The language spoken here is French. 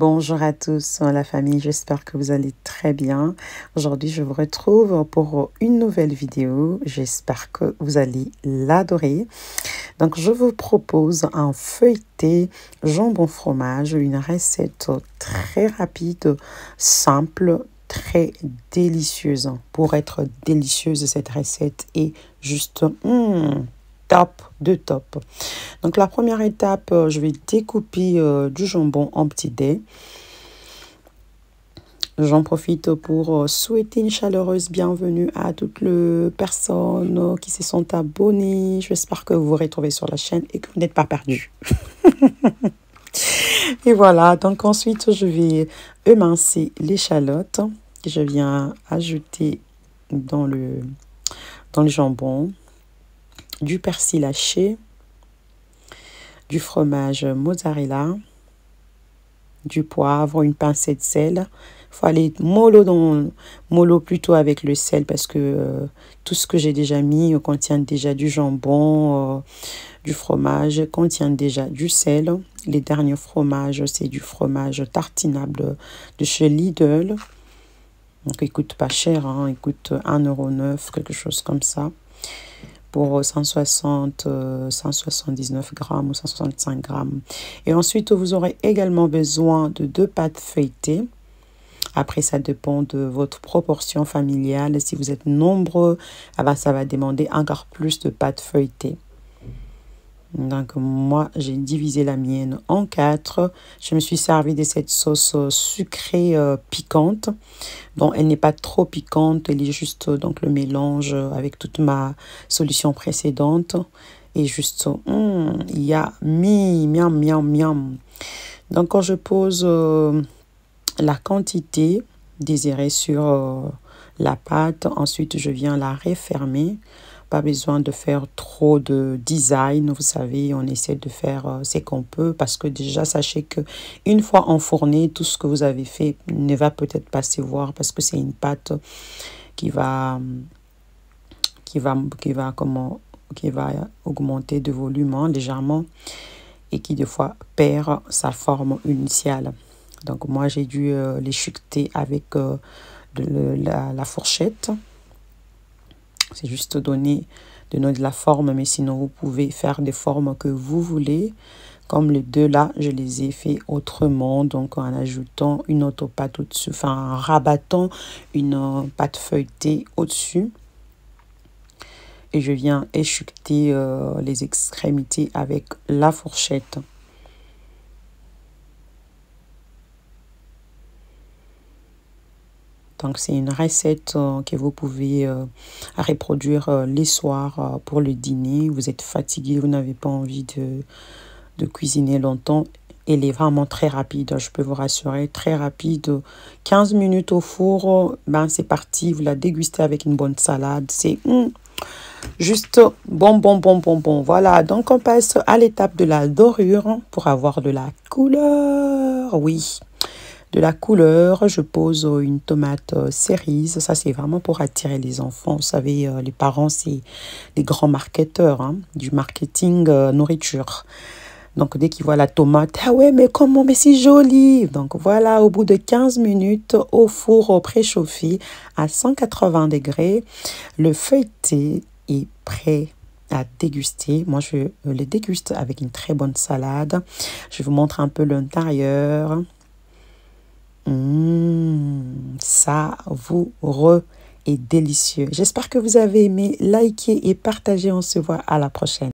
Bonjour à tous, la famille, j'espère que vous allez très bien. Aujourd'hui, je vous retrouve pour une nouvelle vidéo. J'espère que vous allez l'adorer. Donc, je vous propose un feuilleté jambon fromage, une recette très rapide, simple, très délicieuse. Pour être délicieuse, cette recette est juste top de top. Donc la première étape, je vais découper du jambon en petits dés. J'en profite pour souhaiter une chaleureuse bienvenue à toutes les personnes qui se sont abonnées. J'espère que vous vous retrouvez sur la chaîne et que vous n'êtes pas perdus. Et voilà, donc ensuite je vais émincer l'échalote que je viens ajouter dans le jambon, du persil haché, du fromage mozzarella, du poivre, une pincée de sel. Il faut aller mollo plutôt avec le sel parce que tout ce que j'ai déjà mis contient déjà du jambon, du fromage, contient déjà du sel. Les derniers fromages, c'est du fromage tartinable de chez Lidl. Donc il coûte pas cher, hein, il coûte 1,09 €, quelque chose comme ça. Pour 179 grammes ou 165 grammes. Et ensuite, vous aurez également besoin de 2 pâtes feuilletées. Après, ça dépend de votre proportion familiale. Si vous êtes nombreux, ça va demander encore plus de pâtes feuilletées. Donc, moi, j'ai divisé la mienne en 4. Je me suis servi de cette sauce sucrée piquante. Bon, elle n'est pas trop piquante. Elle est juste donc le mélange avec toute ma solution précédente. Et juste, yummy, miam, miam, miam. Donc, quand je pose la quantité désirée sur la pâte, ensuite, je viens la refermer. Pas besoin de faire trop de design, vous savez, on essaie de faire ce qu'on peut parce que déjà sachez que une fois enfourné, tout ce que vous avez fait ne va peut-être pas se voir parce que c'est une pâte qui va augmenter de volume légèrement et qui des fois perd sa forme initiale. Donc moi j'ai dû l'échiqueter avec la fourchette. C'est juste donner de la forme, mais sinon vous pouvez faire des formes que vous voulez. Comme les deux là, je les ai fait autrement, donc en ajoutant une autre pâte au-dessus, enfin en rabattant une pâte feuilletée au-dessus. Et je viens échiqueter les extrémités avec la fourchette. Donc, c'est une recette que vous pouvez reproduire les soirs pour le dîner. Vous êtes fatigué, vous n'avez pas envie de cuisiner longtemps. Elle est vraiment très rapide, je peux vous rassurer, très rapide. 15 minutes au four, ben c'est parti. Vous la dégustez avec une bonne salade. C'est juste bon. Voilà, donc on passe à l'étape de la dorure pour avoir de la couleur. Oui. De la couleur, je pose une tomate cerise. Ça, c'est vraiment pour attirer les enfants. Vous savez, les parents, c'est les grands marketeurs du marketing nourriture. Donc, dès qu'ils voient la tomate, ah ouais, mais comment, mais c'est joli. Donc, voilà, au bout de 15 minutes, au four préchauffé à 180 degrés, le feuilleté est prêt à déguster. Moi, je le déguste avec une très bonne salade. Je vous montre un peu l'intérieur. Savoureux et délicieux. J'espère que vous avez aimé. Likez et partagez. On se voit à la prochaine.